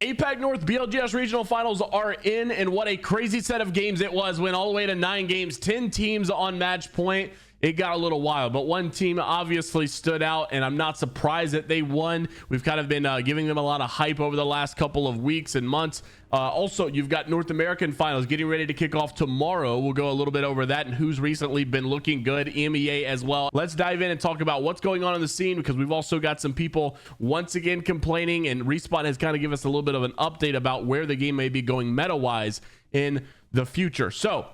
APAC North BLGS regional finals are in, and what a crazy set of games it was. Went all the way to 9 games, 10 teams on match point. It got a little wild, but one team obviously stood out, and I'm not surprised that they won. We've kind of been giving them a lot of hype over the last couple of weeks and months. Also, you've got North American finals getting ready to kick off tomorrow. We'll go a little bit over that and who's recently been looking good, EMEA as well. Let's dive in and talk about what's going on in the scene, because we've also got some people once again complaining, and Respawn has kind of given us a little bit of an update about where the game may be going meta-wise in the future. So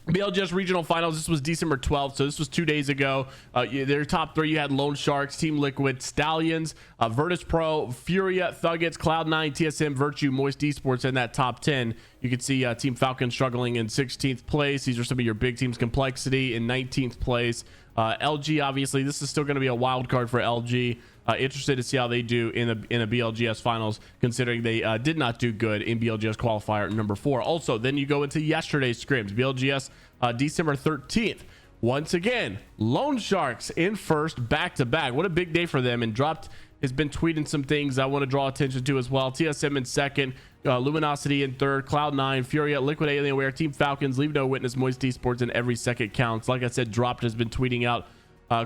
BLGS regional finals, this was December 12th, so this was 2 days ago. Their top 3, you had Lone Sharks, Team Liquid, Stallions, Virtus Pro, Furia, Thuggets, Cloud9, TSM, Virtue, Moist Esports in that top 10. You can see Team Falcon struggling in 16th place. These are some of your big teams. Complexity in 19th place. LG, obviously, this is still going to be a wild card for LG. Interested to see how they do in a BLGS finals, considering they did not do good in BLGS qualifier number 4. Also, then you go into yesterday's scrims, BLGS December 13th. Once again, Lone Sharks in first, back to back. What a big day for them. And Dropped has been tweeting some things I want to draw attention to as well. TSM in second, Luminosity in third, Cloud9, Furia, Liquid, Alienware, Team Falcons, Leave No Witness, Moist Esports, and every second counts. Like I said, Dropped has been tweeting out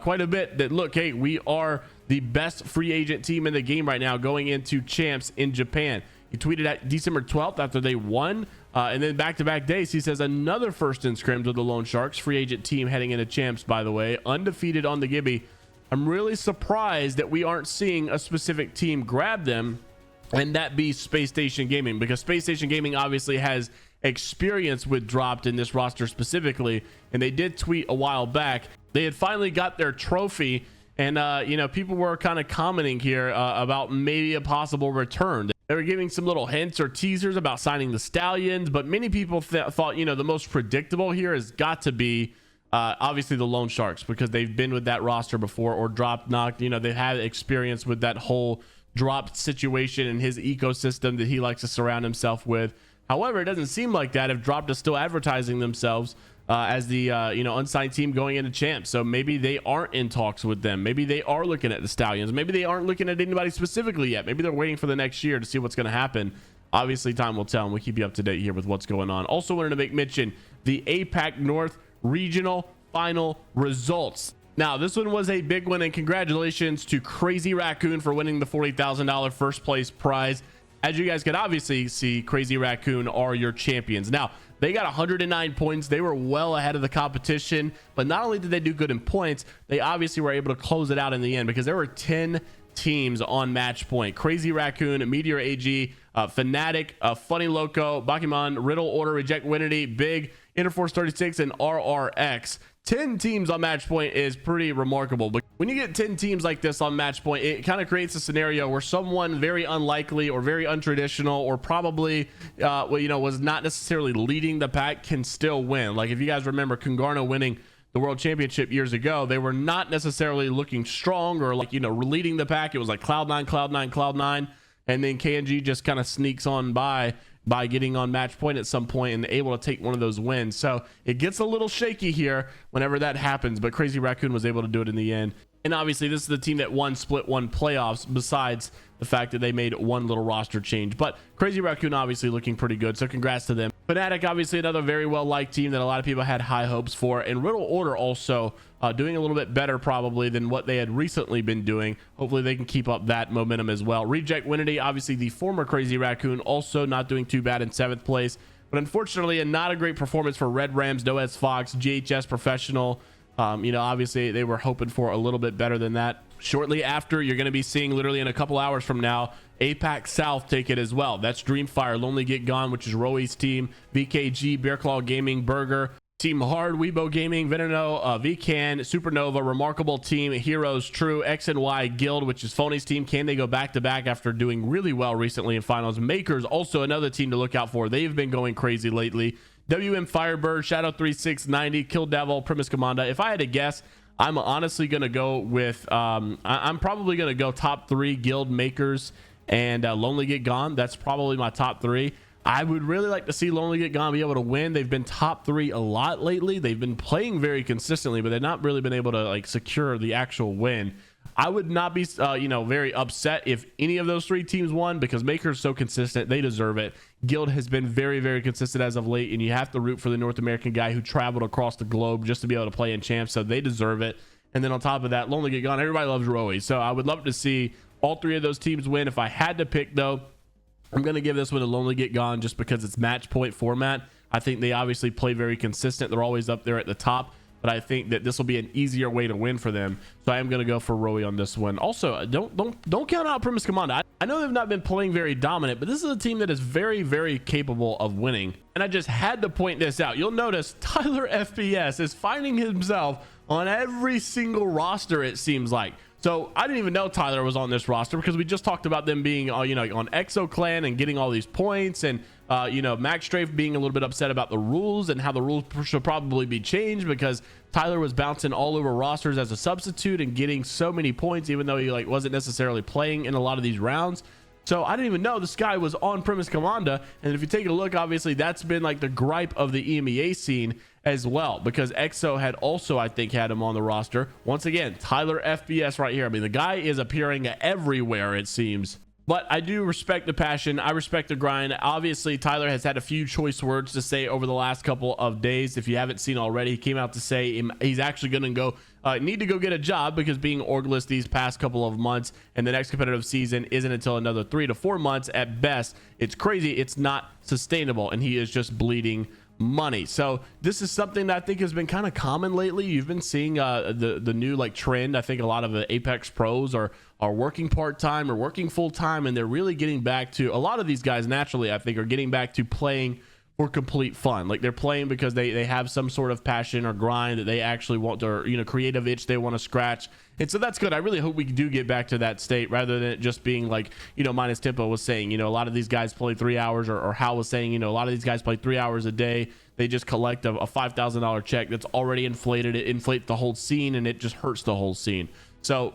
quite a bit that, look, hey, we are the best free agent team in the game right now going into champs in Japan. He tweeted at December 12th after they won, and then back-to-back days he says another first in scrims with the Lone Sharks, free agent team heading into champs, by the way, undefeated on the Gibby. I'm really surprised that we aren't seeing a specific team grab them, and that be Space Station Gaming, because Space Station Gaming obviously has experience with Dropped in this roster specifically, and they did tweet a while back they had finally got their trophy, and you know, people were kind of commenting here about maybe a possible return. They were giving some little hints or teasers about signing the Stallions, but many people thought, you know, the most predictable here has got to be obviously the Lone Sharks, because they've been with that roster before, or Dropped knocked, you know, they've had experience with that whole Dropped situation and his ecosystem that he likes to surround himself with. However, it doesn't seem like that if Dropped is still advertising themselves as the you know, unsigned team going into champs. So maybe they aren't in talks with them. Maybe they are looking at the Stallions. Maybe they aren't looking at anybody specifically yet. Maybe they're waiting for the next year to see what's going to happen. Obviously, time will tell, and we'll keep you up to date here with what's going on. Also wanted to make mention the APAC North regional final results. Now, this one was a big one, and congratulations to Crazy Raccoon for winning the $40,000 first place prize. As you guys can obviously see, Crazy Raccoon are your champions. Now, they got 109 points. They were well ahead of the competition, but not only did they do good in points, they obviously were able to close it out in the end, because there were 10 teams on match point. Crazy Raccoon, Meteor AG, Fnatic, Funny Loco, Bakimon, Riddle Order, Reject Winity, Big, Interforce 36, and RRX. 10 teams on match point is pretty remarkable, but when you get 10 teams like this on match point, it kind of creates a scenario where someone very unlikely or very untraditional, or probably well, you know, was not necessarily leading the pack, can still win. Like if you guys remember Congarno winning the world championship years ago, they were not necessarily looking strong or, like, you know, leading the pack. It was like Cloud9, and then KNG just kind of sneaks on by getting on match point at some point and able to take one of those wins. So it gets a little shaky here whenever that happens, but Crazy Raccoon was able to do it in the end. And obviously this is the team that won Split 1 playoffs, besides the fact that they made one little roster change. But Crazy Raccoon obviously looking pretty good, so congrats to them. Fnatic, obviously another very well liked team that a lot of people had high hopes for, and Riddle Order also doing a little bit better probably than what they had recently been doing. Hopefully they can keep up that momentum as well. Reject Winity, obviously the former Crazy Raccoon, also not doing too bad in 7th place, but unfortunately not a great performance for Red Rams, Noez Fox, GHS Professional. You know, obviously they were hoping for a little bit better than that. Shortly after, you're going to be seeing, literally in a couple hours from now, APAC South take it as well. That's Dreamfire, Lonely Get Gone, which is Roey's team, VKG, Bearclaw Gaming, Burger, Team Hard, Weibo Gaming, Veneno, VCAN, Supernova, Remarkable Team, Heroes, True, X and Y, Guild, which is Phony's team. Can they go back-to-back after doing really well recently in finals? Makers, also another team to look out for. They've been going crazy lately. WM Firebird, Shadow 3690, Kill Devil, Primus Commanda. If I had to guess, I'm honestly going to go with, I'm probably going to go top 3 Guild, Makers, and Lonely Get Gone. That's probably my top 3. I would really like to see Lonely Get Gone be able to win. They've been top 3 a lot lately. They've been playing very consistently, but they've not really been able to, like, secure the actual win. I would not be, very upset if any of those 3 teams won, because Maker's so consistent. They deserve it. Guild has been very, very consistent as of late, and you have to root for the North American guy who traveled across the globe just to be able to play in champs. So they deserve it. And then on top of that, Lonely Get Gone. Everybody loves Rowie. So I would love to see all 3 of those teams win. If I had to pick, though, I'm going to give this one a Lonely Get Gone just because it's match point format. I think they obviously play very consistent. They're always up there at the top, but I think that this will be an easier way to win for them. So I am going to go for Rowie on this one. Also, don't count out Primus Commander. I know they've not been playing very dominant, but this is a team that is very, very capable of winning. And I just had to point this out. You'll notice Tyler FPS is finding himself on every single roster, it seems like. So I didn't even know Tyler was on this roster because we just talked about them being, on Exo Clan and getting all these points, and Max Strafe being a little bit upset about the rules and how the rules should probably be changed because Tyler was bouncing all over rosters as a substitute and getting so many points, even though he wasn't necessarily playing in a lot of these rounds. So I didn't even know this guy was on Primus Commander. And if you take a look, obviously that's been like the gripe of the EMEA scene as well, because EXO had also, I think, had him on the roster. Once again, Tyler FPS right here. I mean, the guy is appearing everywhere, it seems. But I do respect the passion. I respect the grind. Obviously, Tyler has had a few choice words to say over the last couple of days. If you haven't seen already, he came out to say he's actually going to go need to go get a job because being orgless these past couple of months and the next competitive season isn't until another 3 to 4 months at best. It's crazy. It's not sustainable, and he is just bleeding money. So this is something that I think has been kind of common lately. You've been seeing the new trend. I think a lot of the Apex pros are working part-time or working full-time, and they're really getting back to, a lot of these guys naturally I think are getting back to playing for complete fun. Like, they're playing because they have some sort of passion or grind that they actually want to, or creative itch they want to scratch. And so that's good. I really hope we do get back to that state rather than it just being like, Minus Tempo was saying, a lot of these guys play 3 hours, or Hal was saying, a lot of these guys play 3 hours a day. They just collect a $5,000 check that's already inflated. It inflates the whole scene, and it just hurts the whole scene. So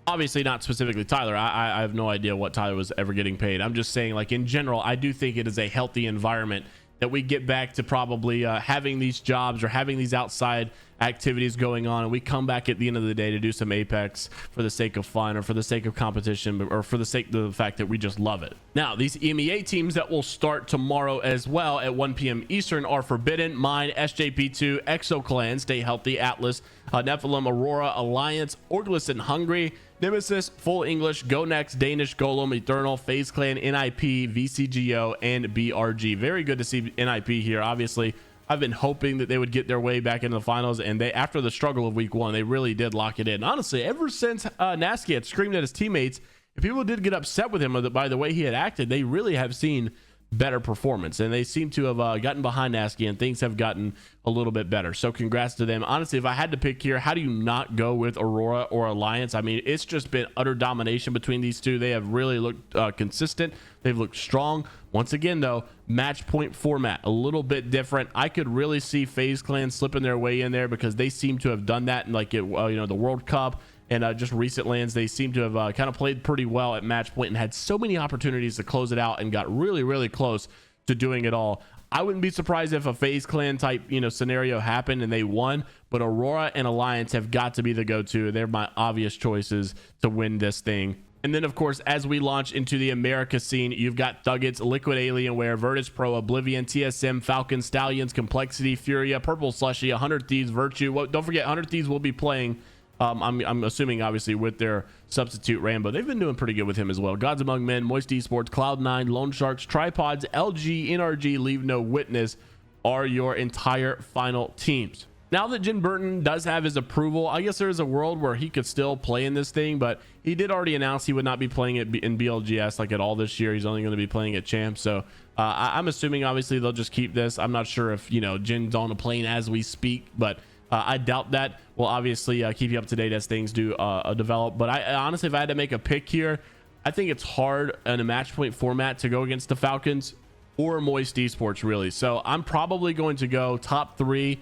obviously not specifically Tyler. I have no idea what Tyler was ever getting paid. I'm just saying, in general, I do think it is a healthy environment that we get back to probably having these jobs or having these outside activities going on, and we come back at the end of the day to do some Apex for the sake of fun or for the sake of competition or for the sake of the fact that we just love it. Now, these EMEA teams that will start tomorrow as well at 1 p.m. Eastern are Forbidden, Mine, SJP2, Exo Clan, Stay Healthy, Atlas, Nephilim, Aurora, Alliance, Orgless and Hungry, Nemesis, Full English, Go Next, Danish, Golem, Eternal, FaZe Clan, NIP, VCGO, and BRG. Very good to see NIP here. Obviously, I've been hoping that they would get their way back into the finals, and they, after the struggle of week 1, they really did lock it in. Honestly, ever since Nasky had screamed at his teammates, if people did get upset with him by the way he had acted, they really have seen better performance, and they seem to have gotten behind Nasky, and things have gotten a little bit better. So congrats to them. Honestly, if I had to pick here, how do you not go with Aurora or Alliance? I mean, it's just been utter domination between these two. They have really looked consistent. They've looked strong. Once again, though, match point format a little bit different. I could really see FaZe Clan slipping their way in there because they seem to have done that in the World Cup. And just recent lands, they seem to have kind of played pretty well at match point and had so many opportunities to close it out and got really, really close to doing it all. I wouldn't be surprised if a FaZe Clan type, scenario happened and they won, but Aurora and Alliance have got to be the go-to. They're my obvious choices to win this thing. And then, of course, as we launch into the America scene, you've got Thuggets, Liquid Alienware, Virtus Pro, Oblivion, TSM, Falcon, Stallions, Complexity, Furia, Purple Slushy, 100 Thieves, Virtue. Well, don't forget, 100 Thieves will be playing, I'm assuming, obviously, with their substitute Rambo. They've been doing pretty good with him as well. Gods Among Men, Moist Esports, Cloud9, Lone Sharks, Tripods, LG, NRG, Leave No Witness are your entire final teams. Now that Jin Burton does have his approval, I guess there is a world where he could still play in this thing, but he did already announce he would not be playing it in BLGS at all this year. He's only going to be playing at Champ. So I'm assuming, obviously, they'll just keep this. I'm not sure if, Jin's on a plane as we speak, but I doubt that. We'll obviously keep you up to date as things do develop. But I honestly, if I had to make a pick here, I think it's hard in a match point format to go against the Falcons or Moist Esports, really. So I'm probably going to go top 3,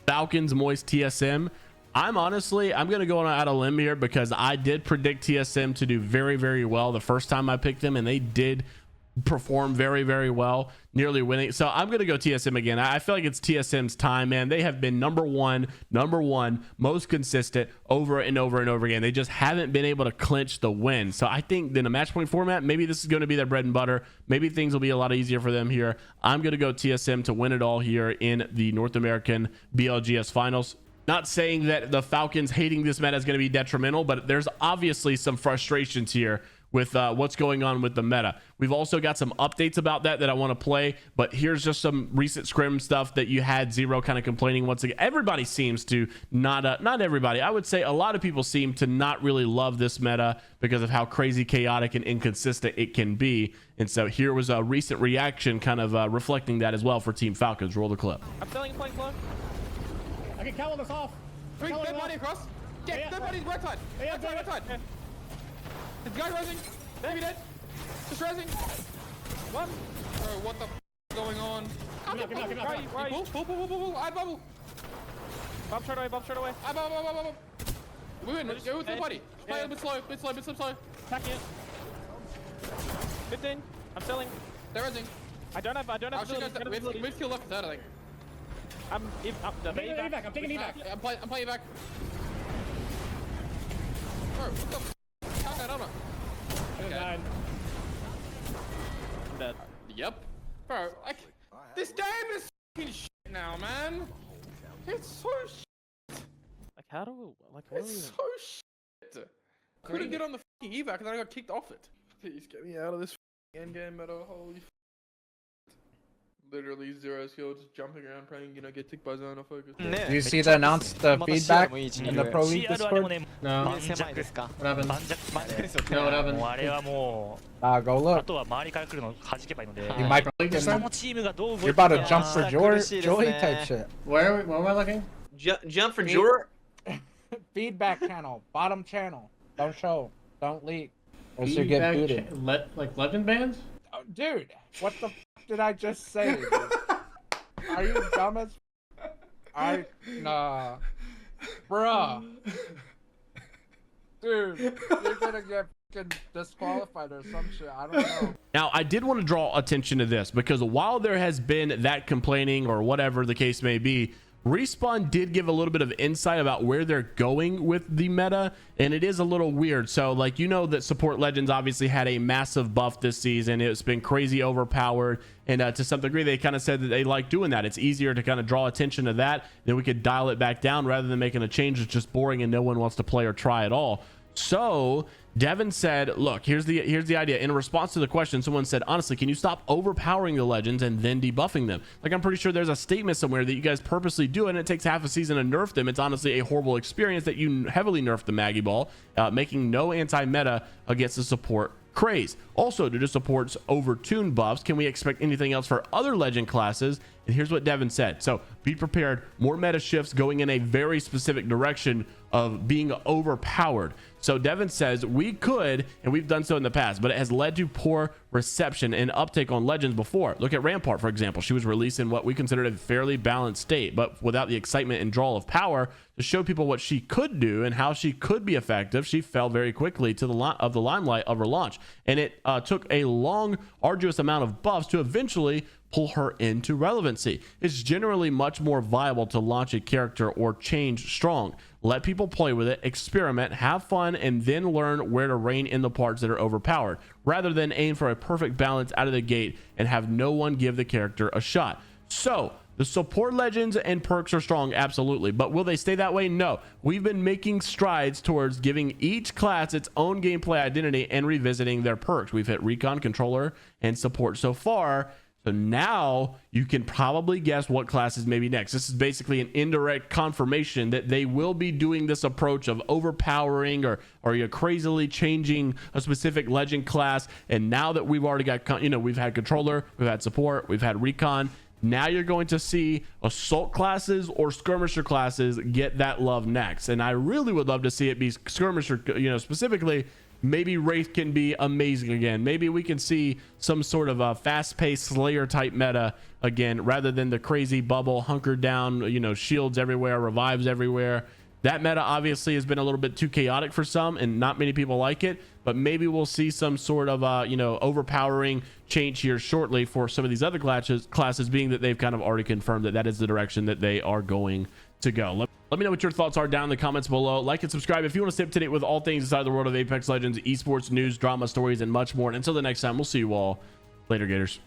Falcons, Moist, TSM. I'm going to go out on a limb here because I did predict TSM to do very, very well the first time I picked them, and they did perform very, very well, nearly winning. So I'm gonna go TSM again. I feel like it's TSM's time, man. They have been number one, most consistent over and over and over again. They just haven't been able to clinch the win. So I think in a match point format, maybe this is going to be their bread and butter. Maybe things will be a lot easier for them here. I'm gonna go TSM to win it all here in the North American BLGS finals. Not saying that the Falcons hating this meta is going to be detrimental, but there's obviously some frustrations here with what's going on with the meta. We've also got some updates about that I want to play, but here's just some recent scrim stuff that you had Zer0 kind of complaining once again. Everybody seems to not everybody. I would say a lot of people seem to not really love this meta because of how crazy, chaotic, and inconsistent it can be. And so here was a recent reaction kind of reflecting that as well for Team Falcons. Roll the clip. I'm selling flank low. I can count this off. Bring dead body across. Get dead body right side. Right side. This guy rising. Maybe dead. Just rising. One. Bro, what the f is going on? Give me out. Right. Pull. I bubble. Bob short away. I bubble. We win. Go with the body. Play a bit slow. Bit slow. Attack it. 15. I'm selling. They're rising. I don't have ability. We kill left side, I think. I'm taking evac. I'm playing evac. Bro, what the f? I don't know. Okay. I'm dead. Yep. Bro, like, this game is f***ing shit now, man. It's so shit. Like, how do we, like, it's so shit. Couldn't get on the f***ing evac and then I got kicked off it. Please get me out of this f***ing endgame meta. Holy f***. Literally 0 skill, just jumping around, praying, get ticked by zone or focus. Do you see the announced feedback in the Pro League Discord? No. What happened? No, what happened? Go look. You might click this one? You're about to jump for joy type shit. Where am I looking? Jump for joy? Feedback channel, bottom channel. Don't show, don't leak. Or else you get booted. Like legend bands? Oh, dude, what the f did I just say? Dude? Are you dumb as nah. Bruh. Dude, you're gonna get f***ing disqualified or some shit. I don't know. Now, I did want to draw attention to this because while there has been that complaining or whatever the case may be, Respawn did give a little bit of insight about where they're going with the meta, and it is a little weird. So, like, that Support Legends obviously had a massive buff this season. It's been crazy overpowered, and to some degree, they kind of said that they like doing that. It's easier to kind of draw attention to that. Then we could dial it back down rather than making a change that's just boring and no one wants to play or try at all. So Devin said, look, here's the idea. In response to the question, someone said, honestly, can you stop overpowering the legends and then debuffing them? Like, I'm pretty sure there's a statement somewhere that you guys purposely do, and it takes half a season to nerf them. It's honestly a horrible experience that you heavily nerf the Maggie Ball, making no anti-meta against the support craze. Also, due to support's overtuned buffs, can we expect anything else for other legend classes? And here's what Devin said. So be prepared. More meta shifts going in a very specific direction of being overpowered. So Devin says we could, and we've done so in the past, but it has led to poor reception and uptake on legends before. Look at Rampart, for example. She was released in what we considered a fairly balanced state, but without the excitement and draw of power to show people what she could do and how she could be effective. She fell very quickly to the limelight of her launch, and it took a long, arduous amount of buffs to eventually pull her into relevancy. It's generally much more viable to launch a character or change strong. Let people play with it, experiment, have fun, and then learn where to rein in the parts that are overpowered, rather than aim for a perfect balance out of the gate and have no one give the character a shot. So the support legends and perks are strong, absolutely, but will they stay that way? No. We've been making strides towards giving each class its own gameplay identity and revisiting their perks. We've hit recon, controller, and support so far. So now you can probably guess what classes may be next. This is basically an indirect confirmation that they will be doing this approach of overpowering or you're crazily changing a specific legend class. And now that we've already got, we've had controller, we've had support, we've had recon. Now you're going to see assault classes or skirmisher classes get that love next. And I really would love to see it be skirmisher, specifically. Maybe Wraith can be amazing again. Maybe we can see some sort of a fast-paced Slayer type meta again, rather than the crazy bubble, hunkered down, shields everywhere, revives everywhere. That meta obviously has been a little bit too chaotic for some, and not many people like it, but maybe we'll see some sort of you know, overpowering change here shortly for some of these other classes, being that they've kind of already confirmed that that is the direction that they are going to go. Let me know what your thoughts are down in the comments below. Like and subscribe if you want to stay up to date with all things inside the world of Apex Legends, esports, news, drama, stories, and much more. And until the next time, we'll see you all later, Gators.